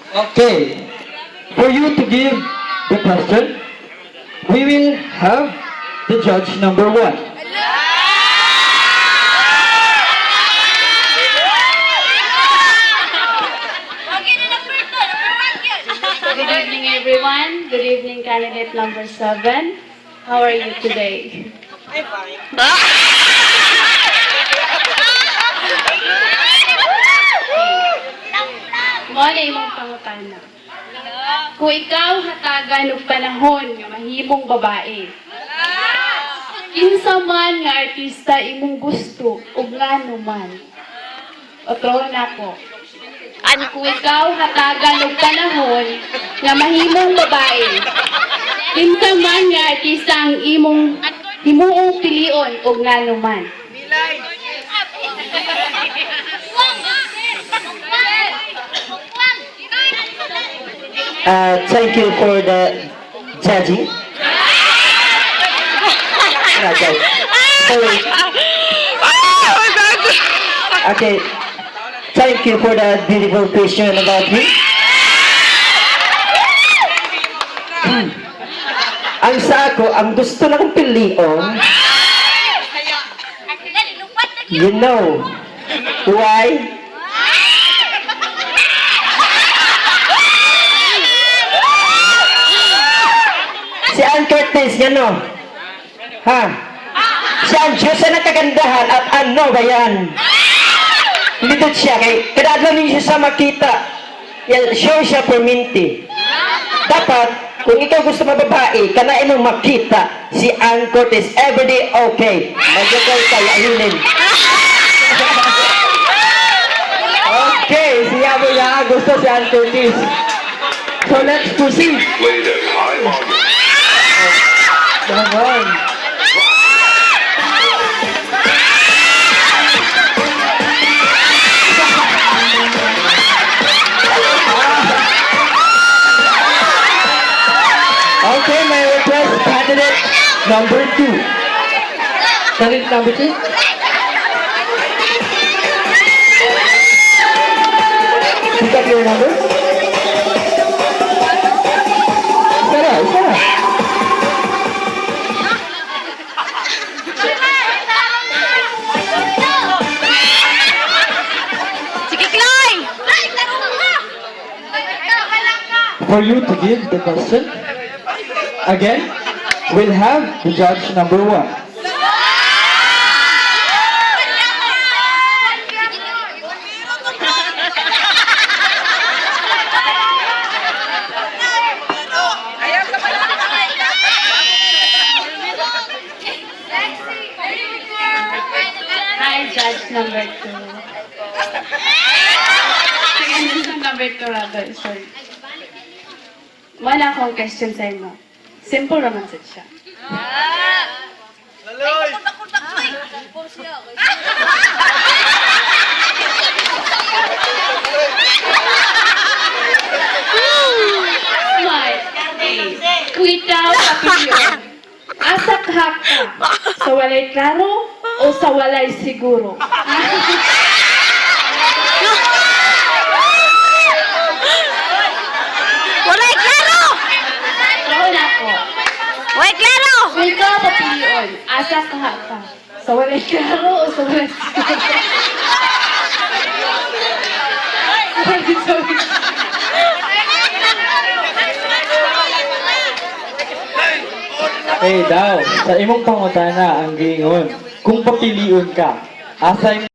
Okay. For you to give the question, we will have the judge number 1. Good evening, everyone. Good evening, candidate number 7. How are you today? Muna imong pangutana. Kung ikaw hatagan og panahon nga mahimong babae, kinsa man nga artista imong gusto ug ngano man? Otro na ko. Kung ikaw hatagan og panahon nga mahimong babae, kinsa man nga artista ang himuong pilion ug ngano man? Thank you for the judging. Sorry. Okay. Thank you for that beautiful question about me. Ang sa ako, ang gusto lang piliin, you know why? Si Ann Curtis, yan no? Ha? Si Ann Diyos na kagandahan at ano ba yan? Lidot siya, kay kadadlan niyo siya sa makita. Yan, show siya perminti. Dapat, kung ikaw gusto mababae, kanain mong makita si Ann Curtis. Everyday okay. Magyakal kaya hilin. Okay, siya mo na gusto si Ann Curtis. So let's proceed. Naman. Okay, my request candidate number 2. Candidate number 2? Pick up your number. Isa. For you to give the question, again, we'll have the judge number 1. Hi, judge number 2. Number 2 rather, sorry. Wala akong question sa inyo. Simple naman sa siya. Smart. Kwitaw sa pilyon. Asak haka. Sa walay klaro o sa walay siguro? Wait, klaro! Kung ikaw papilion, asa ka ka? Sa walay klaro o sa walay siguro? Sorry. Eh daw, sa imong pangutana ang giingon, kung papiliun ka, asa